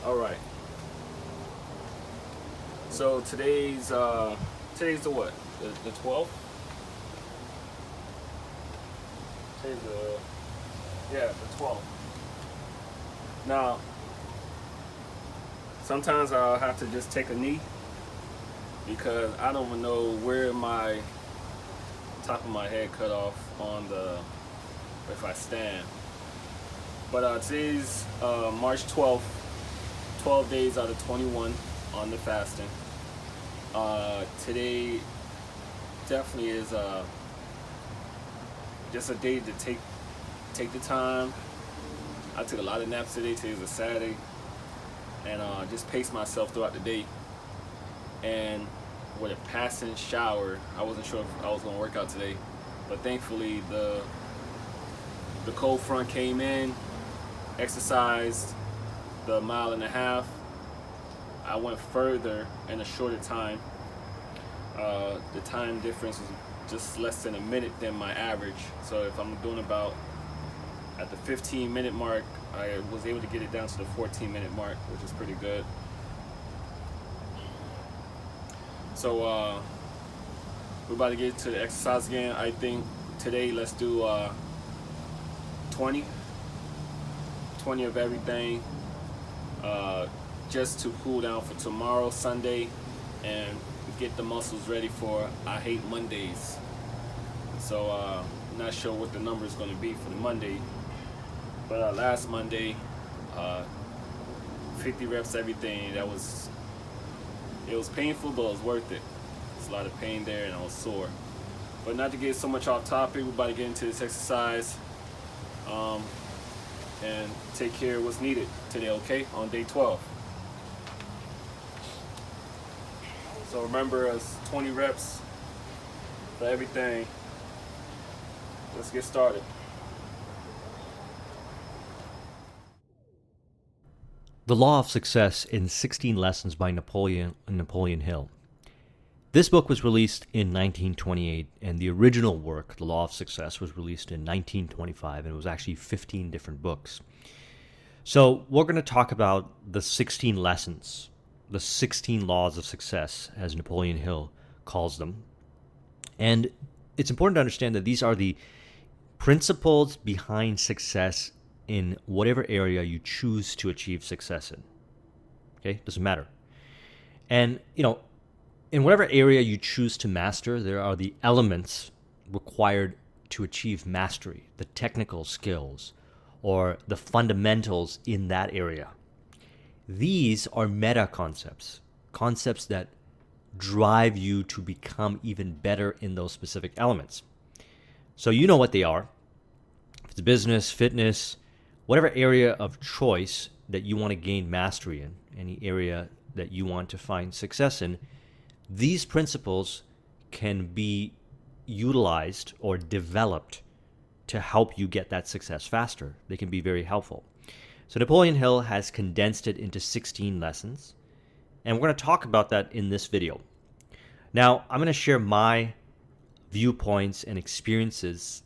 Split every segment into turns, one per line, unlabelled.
All right. So today's the what? The 12th. Today's the 12th. Now, sometimes I'll have to just take a knee because I don't even know where my top of my head cut off on the if I stand. But today's March 12th, 12 days out of 21 on the fasting. Today definitely is just a day to take the time. I took a lot of naps today. Today's a Saturday, and just pace myself throughout the day. And with a passing shower, I wasn't sure if I was gonna work out today, but thankfully the cold front came in, exercised the mile and a half. I went further in a shorter time. The time difference was just less than a minute than my average. So if I'm doing about at the 15-minute mark, I was able to get it down to the 14-minute mark, which is pretty good. So we're about to get to the exercise again. I think today let's do 20 of everything, just to cool down for tomorrow, Sunday, and get the muscles ready for I hate Mondays. So I'm not sure what the number is going to be for the Monday, but last Monday, 50 reps everything. It was painful, but it was worth it. There's a lot of pain there, and I was sore. But not to get so much off topic, we're about to get into this exercise and take care of what's needed today, okay? On day 12. So remember, it's 20 reps for everything. Let's get started.
The Law of Success in 16 Lessons by Napoleon Hill. This book was released in 1928, and the original work, The Law of Success, was released in 1925, and it was actually 15 different books. So we're going to talk about the 16 lessons, the 16 laws of success, as Napoleon Hill calls them. And it's important to understand that these are the principles behind success in whatever area you choose to achieve success in. Okay? Doesn't matter. And, in whatever area you choose to master, there are the elements required to achieve mastery, the technical skills, or the fundamentals in that area. These are meta concepts, concepts that drive you to become even better in those specific elements. So you know what they are. If it's business, fitness, whatever area of choice that you want to gain mastery in, any area that you want to find success in, these principles can be utilized or developed to help you get that success faster. They can be very helpful. So Napoleon Hill has condensed it into 16 lessons, and we're going to talk about that in this video. Now, I'm going to share my viewpoints and experiences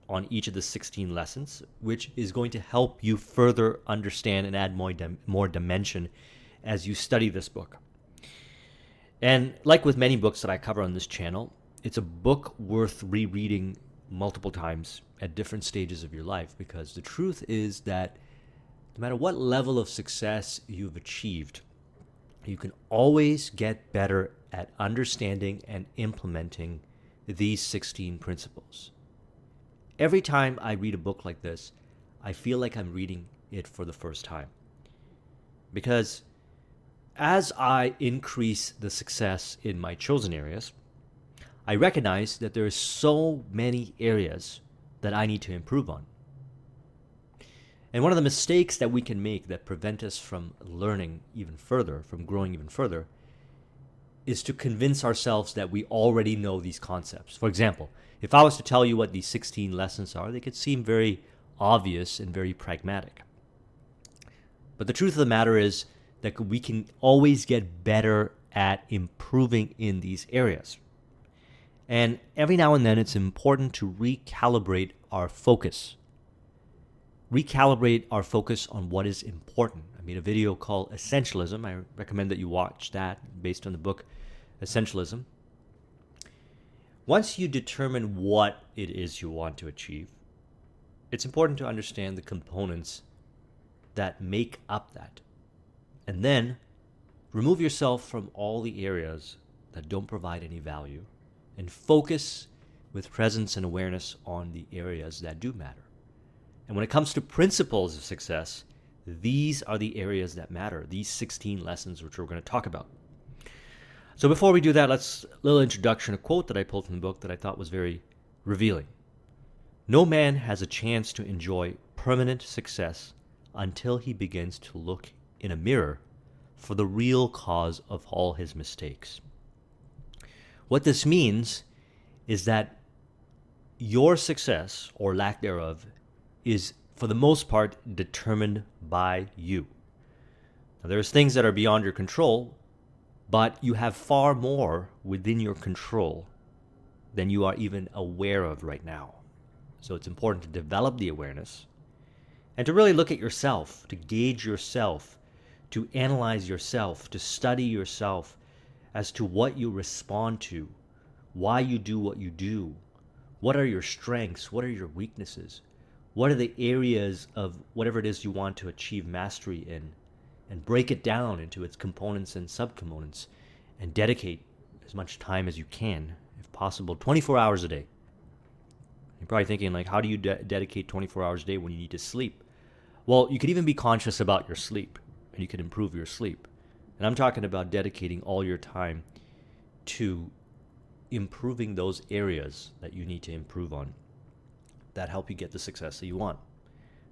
on each of the 16 lessons, which is going to help you further understand and add more dimension as you study this book. And like with many books that I cover on this channel, it's a book worth rereading multiple times at different stages of your life, because the truth is that no matter what level of success you've achieved, you can always get better at understanding and implementing these 16 principles. Every time I read a book like this, I feel like I'm reading it for the first time. Because as I increase the success in my chosen areas, I recognize that there are so many areas that I need to improve on. And one of the mistakes that we can make that prevent us from learning even further, from growing even further, is to convince ourselves that we already know these concepts. For example, if I was to tell you what these 16 lessons are, they could seem very obvious and very pragmatic. But the truth of the matter is that we can always get better at improving in these areas. And every now and then it's important to recalibrate our focus. recalibrate our focus on what is important. I made a video called Essentialism. I recommend that you watch that based on the book Essentialism. Once you determine what it is you want to achieve, it's important to understand the components that make up that. And then remove yourself from all the areas that don't provide any value and focus with presence and awareness on the areas that do matter. And when it comes to principles of success, these are the areas that matter, these 16 lessons which we're going to talk about. So before we do that, let's a little introduction, a quote that I pulled from the book that I thought was very revealing. No man has a chance to enjoy permanent success until he begins to look in a mirror for the real cause of all his mistakes. What this means is that your success, or lack thereof, is for the most part determined by you. Now, there's things that are beyond your control, but you have far more within your control than you are even aware of right now. So it's important to develop the awareness and to really look at yourself, to gauge yourself, to analyze yourself, to study yourself as to what you respond to, why you do what you do, what are your strengths, what are your weaknesses, what are the areas of whatever it is you want to achieve mastery in, and break it down into its components and subcomponents, and dedicate as much time as you can, if possible, 24 hours a day. You're probably thinking, like, how do you dedicate 24 hours a day when you need to sleep? Well, you could even be conscious about your sleep, and you could improve your sleep. And I'm talking about dedicating all your time to improving those areas that you need to improve on that help you get the success that you want.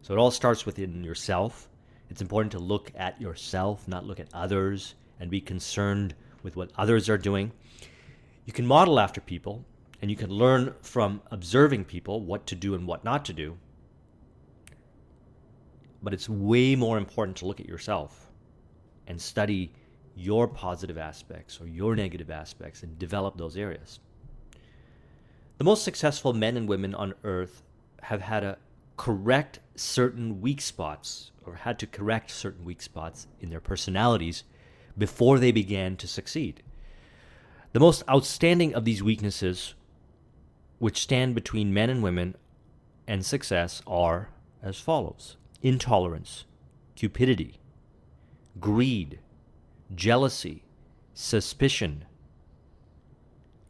So it all starts within yourself. It's important to look at yourself, not look at others, and be concerned with what others are doing. You can model after people, and you can learn from observing people what to do and what not to do. But it's way more important to look at yourself and study your positive aspects or your negative aspects and develop those areas. The most successful men and women on earth have had to correct certain weak spots in their personalities before they began to succeed. The most outstanding of these weaknesses, which stand between men and women and success, are as follows: intolerance, cupidity, greed, jealousy, suspicion,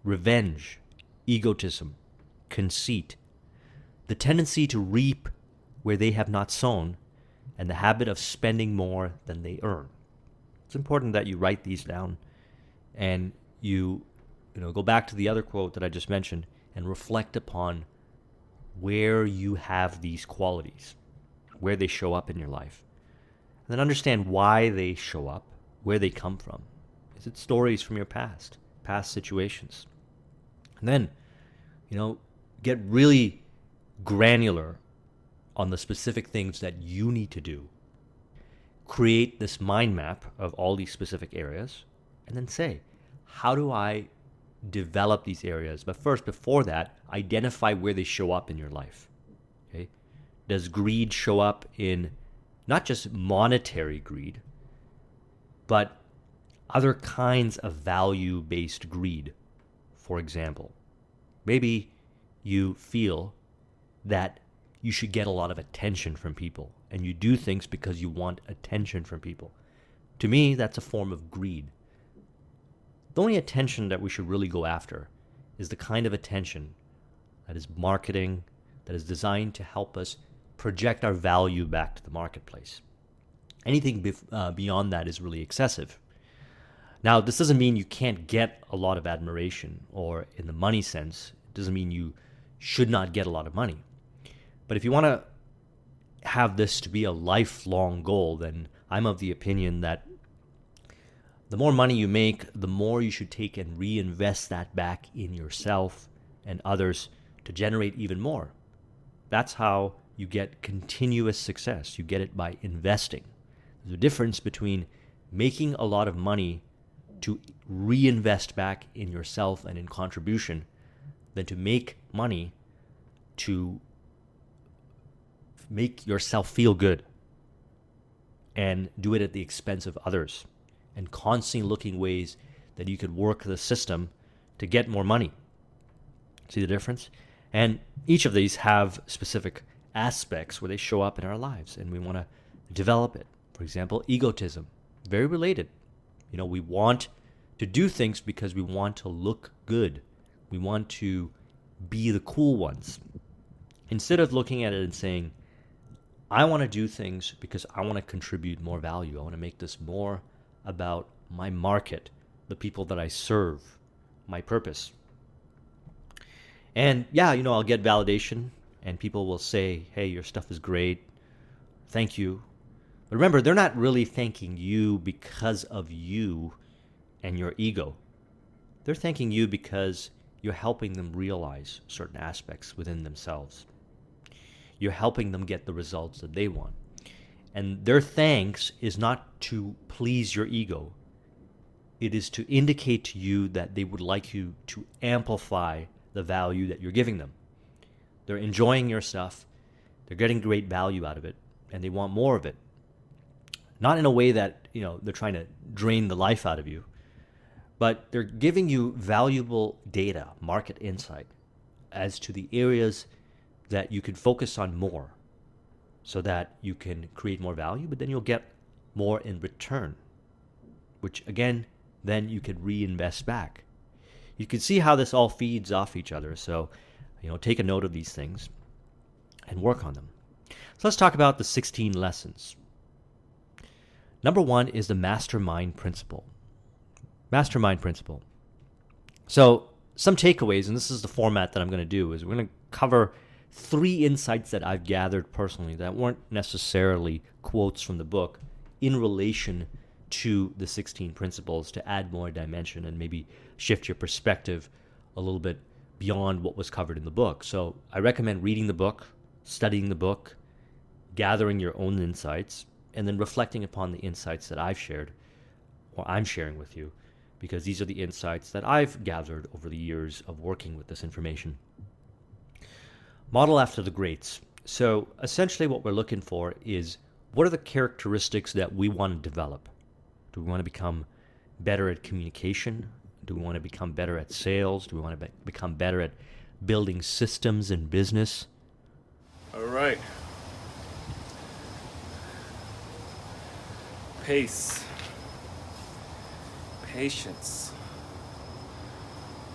revenge, egotism, conceit, the tendency to reap where they have not sown, and the habit of spending more than they earn. It's important that you write these down and you go back to the other quote that I just mentioned and reflect upon where you have these qualities, where they show up in your life. And then understand why they show up, where they come from. Is it stories from your past situations? And then, get really granular on the specific things that you need to do. Create this mind map of all these specific areas, and then say, how do I develop these areas? But first, before that, identify where they show up in your life. Okay? Does greed show up in not just monetary greed, but other kinds of value-based greed? For example, maybe you feel that you should get a lot of attention from people, and you do things because you want attention from people. To me, that's a form of greed. The only attention that we should really go after is the kind of attention that is marketing, that is designed to help us project our value back to the marketplace. Anything beyond that is really excessive. Now, this doesn't mean you can't get a lot of admiration, or in the money sense, it doesn't mean you should not get a lot of money. But if you want to have this to be a lifelong goal, then I'm of the opinion that the more money you make, the more you should take and reinvest that back in yourself and others to generate even more. That's how you get continuous success. You get it by investing. There's a difference between making a lot of money to reinvest back in yourself and in contribution than to make money to make yourself feel good and do it at the expense of others, and constantly looking ways that you could work the system to get more money. See the difference? And each of these have specific aspects where they show up in our lives, and we want to develop it. For example, egotism, very related. We want to do things because we want to look good. We want to be the cool ones. Instead of looking at it and saying, I want to do things because I want to contribute more value. I want to make this more about my market, the people that I serve, my purpose. And yeah, I'll get validation and people will say, hey, your stuff is great. Thank you. But remember, they're not really thanking you because of you and your ego. They're thanking you because you're helping them realize certain aspects within themselves. You're helping them get the results that they want. And their thanks is not to please your ego. It is to indicate to you that they would like you to amplify the value that you're giving them. They're enjoying your stuff. They're getting great value out of it, and they want more of it. Not in a way that, they're trying to drain the life out of you, but they're giving you valuable data, market insight, as to the areas that you can focus on more so that you can create more value, but then you'll get more in return, which again, then you can reinvest back. You can see how this all feeds off each other. So, take a note of these things and work on them. So let's talk about the 16 lessons. Number 1 is the mastermind principle. Mastermind principle. So some takeaways, and this is the format that I'm going to do, is we're going to cover 3 insights that I've gathered personally that weren't necessarily quotes from the book in relation to the 16 principles to add more dimension and maybe shift your perspective a little bit beyond what was covered in the book. So I recommend reading the book, studying the book, gathering your own insights, and then reflecting upon the insights that I've shared or I'm sharing with you, because these are the insights that I've gathered over the years of working with this information. Model after the greats. So essentially what we're looking for is, what are the characteristics that we want to develop? Do we want to become better at communication? Do we want to become better at sales? Do we want to become better at building systems in business?
All right. Pace. Patience.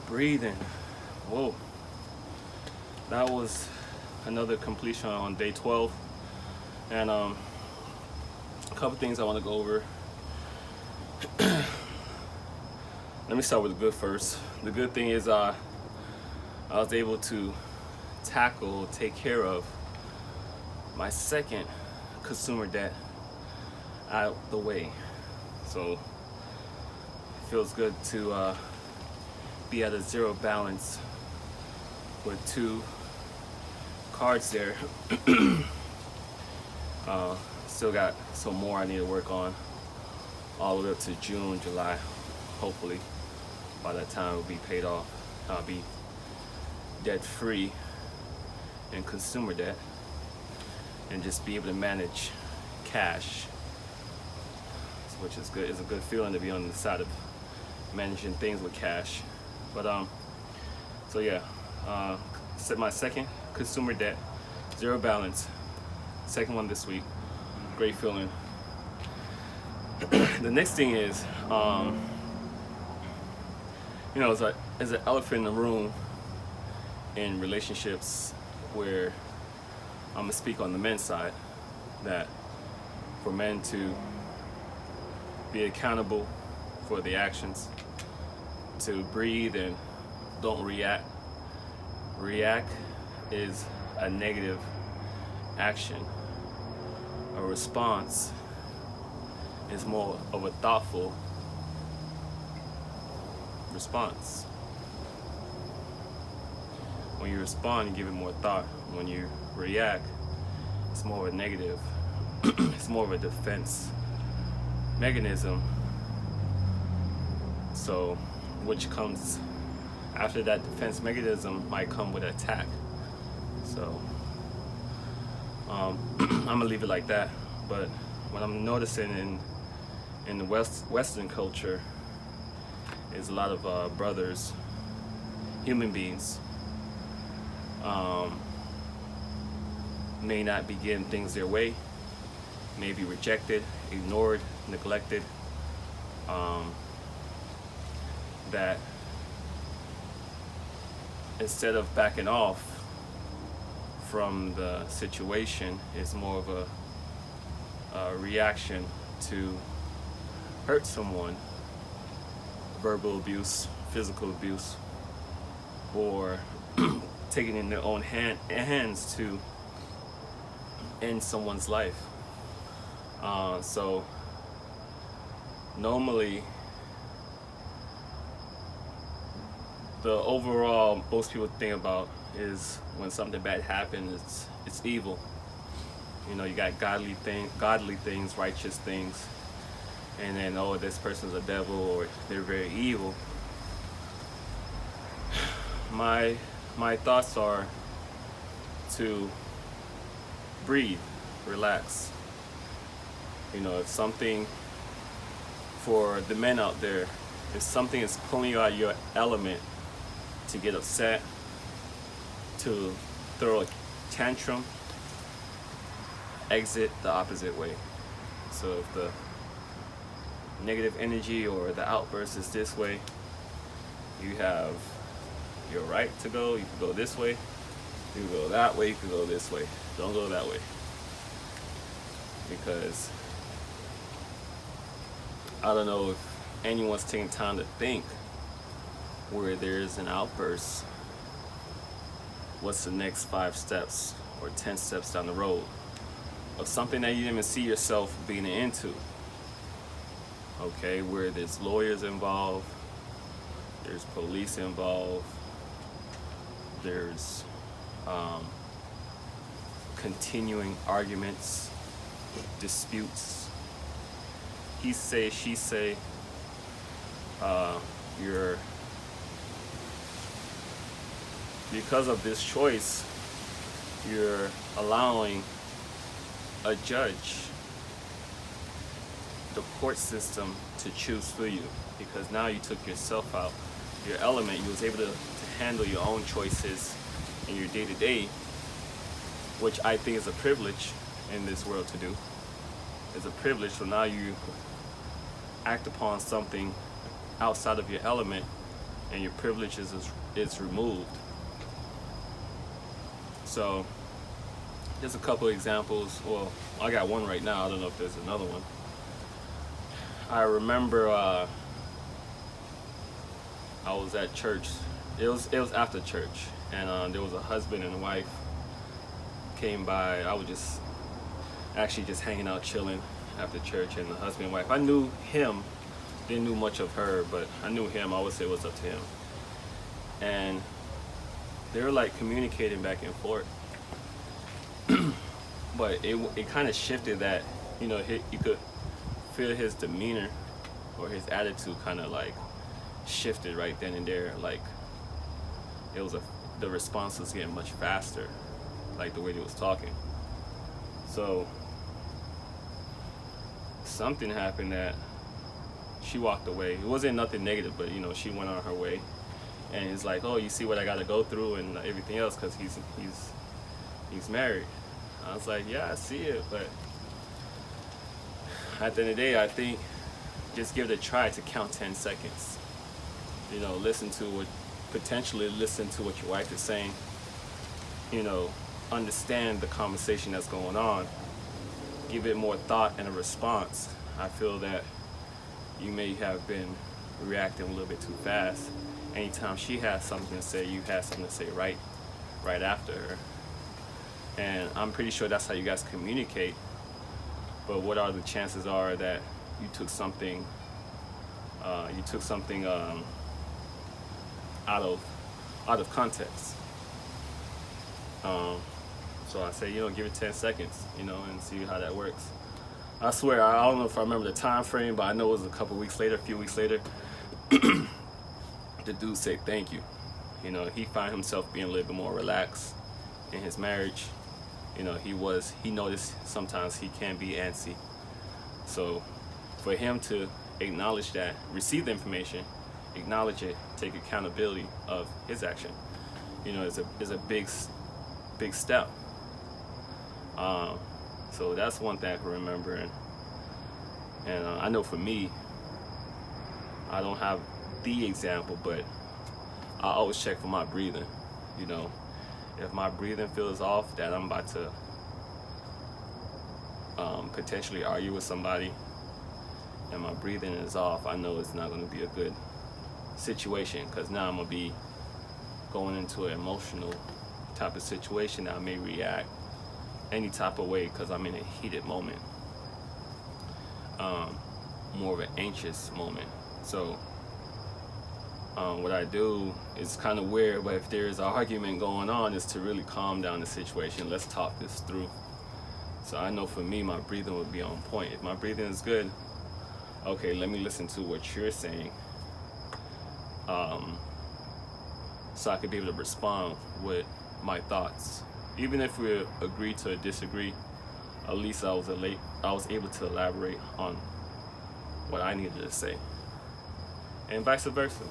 Breathing. Whoa. That was another completion on day 12. And a couple things I want to go over. Let me start with the good first. The good thing is I was able to take care of my second consumer debt out the way. So it feels good to be at a zero balance with 2 cards there. Still got some more I need to work on all the way up to June, July. Hopefully by that time it'll be paid off. I'll be debt free in consumer debt and just be able to manage cash, which is good. It's a good feeling to be on the side of managing things with cash. But so yeah, set my second consumer debt, zero balance, second one this week. Great feeling. The next thing is, there's an elephant in the room in relationships where I'm gonna speak on the men's side, that for men to be accountable for the actions, to breathe and don't react. React is a negative action. A response is more of a thoughtful response. When you respond, you give it more thought. When you react, it's more of a negative. It's more of a defense mechanism. So, which comes after that defense mechanism might come with attack. So, I'm gonna leave it like that. But what I'm noticing in the Western culture is a lot of brothers, human beings, may not be getting things their way, may be rejected, ignored, neglected. That instead of backing off from the situation, is more of a reaction to hurt someone, verbal abuse, physical abuse, or taking it in their own hands to end someone's life. So normally, the overall most people think about is when something bad happens, it's evil. You know, you got godly things, righteous things, and then, oh, this person's a devil or they're very evil. My thoughts are to breathe, relax. You know, if something, for the men out there, if something is pulling you out of your element, to get upset, to throw a tantrum, exit the opposite way. So if the negative energy or the outburst is this way, you have your right to go. You can go this way, you can go that way, you can go this way. Don't go that way. Because I don't know if anyone's taking time to think, where there's an outburst, what's the next 5 steps or 10 steps down the road of something that you didn't even see yourself being into. Okay, where there's lawyers involved, there's police involved, there's continuing arguments, disputes, he say, she say. You're, because of this choice, you're allowing a judge, the court system, to choose for you, because now you took yourself out your element. You was able to handle your own choices in your day-to-day, which I think is a privilege in this world to do. It's a privilege. So now you act upon something outside of your element, and your privilege is removed. So there's a couple of examples. Well, I got one right now. I don't know if there's another one. I remember I was at church. It was after church, and there was a husband and wife came by. I was just hanging out, chilling after church, and the husband and wife, I knew him, didn't know much of her, but I knew him. I would say what's up to him, and they were like communicating back and forth. But it kind of shifted that, you know, you could feel his demeanor or his attitude kind of like shifted right then and there. Like the response was getting much faster, like the way he was talking. So something happened that she walked away. It wasn't nothing negative, but you know, she went on her way. And it's like, oh, you see what I got to go through and everything else, because he's married. I was like, yeah, I see it, but at the end of the day, I think just give it a try to count 10 seconds. You know, potentially listen to what your wife is saying. You know, understand the conversation that's going on. Give it more thought and a response. I feel that you may have been reacting a little bit too fast. Anytime she has something to say, you have something to say right after her. And I'm pretty sure that's how you guys communicate. But what are the chances are that you took something out of context? So I say, you know, give it 10 seconds, you know, and see how that works. I swear, I don't know if I remember the time frame, but I know it was a few weeks later. The dude said thank you. You know, he found himself being a little bit more relaxed in his marriage. He noticed sometimes he can be antsy. So for him to acknowledge that, receive the information, acknowledge it, take accountability of his action, is a big step. So that's one thing I can remember. And I know for me, I don't have the example, but I always check for my breathing. If my breathing feels off, that I'm about to potentially argue with somebody, and my breathing is off, I know it's not going to be a good situation, because now I'm going to be going into an emotional type of situation that I may react any type of way because I'm in a heated moment, more of an anxious moment. So what I do is kind of weird, but if there's an argument going on, is to really calm down the situation. Let's talk this through. So I know for me, my breathing would be on point. If my breathing is good, okay, let me listen to what you're saying, so I could be able to respond with my thoughts. Even if we agree to disagree, at least I was able to elaborate on what I needed to say, and vice versa.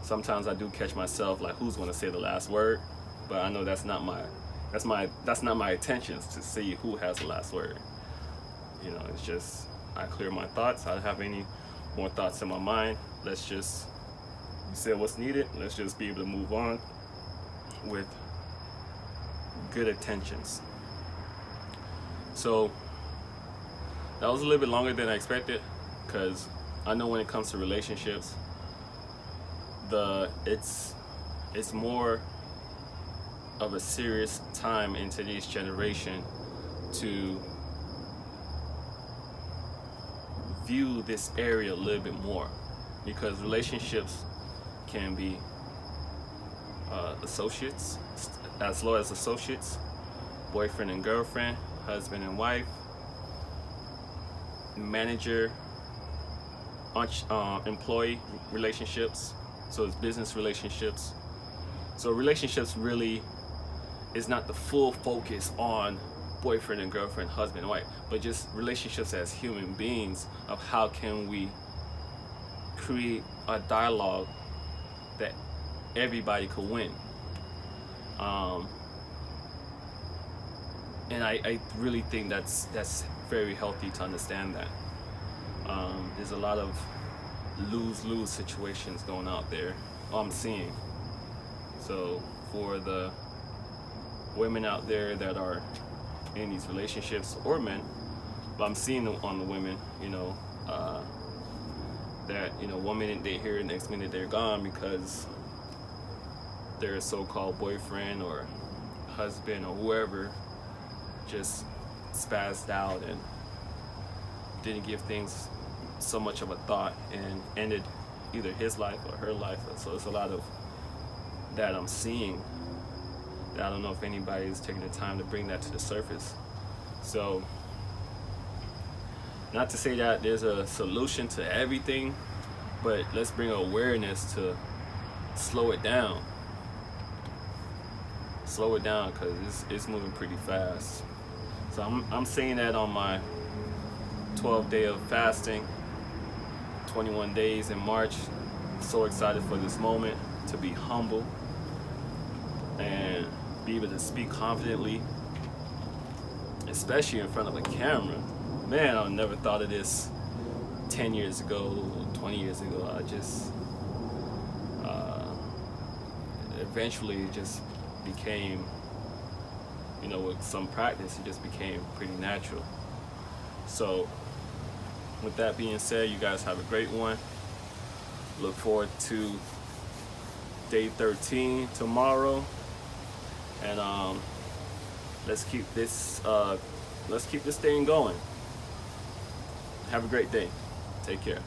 Sometimes I do catch myself like, who's going to say the last word? But I know that's not my intentions to see who has the last word. It's just I clear my thoughts. I don't have any more thoughts in my mind. You said what's needed. Let's just be able to move on with good intentions. So that was a little bit longer than I expected, because I know when it comes to relationships, it's more of a serious time in today's generation to view this area a little bit more, because relationships can be associates, as low as associates, boyfriend and girlfriend, husband and wife, manager, employee relationships. So it's business relationships. So relationships really is not the full focus on boyfriend and girlfriend, husband and wife, but just relationships as human beings, of how can we create a dialogue that everybody could win. And I really think that's very healthy to understand that. There's a lot of lose-lose situations going out there, I'm seeing. So for the women out there that are in these relationships, or men, but I'm seeing on the women, that 1 minute they're here, next minute they're gone because their so-called boyfriend or husband or whoever just spazzed out and didn't give things so much of a thought and ended either his life or her life. So it's a lot of that I'm seeing, that I don't know if anybody's taking the time to bring that to the surface. So not to say that there's a solution to everything, but let's bring awareness to slow it down, because it's moving pretty fast. So I'm saying that on my 12th day of fasting, 21 days in March. So excited for this moment, to be humble and be able to speak confidently, especially in front of a camera. Man, I never thought of this 10 years ago, 20 years ago. I just eventually it just became, with some practice, it just became pretty natural. So with that being said, you guys have a great one. Look forward to day 13 tomorrow, and let's keep this thing going. Have a great day. Take care.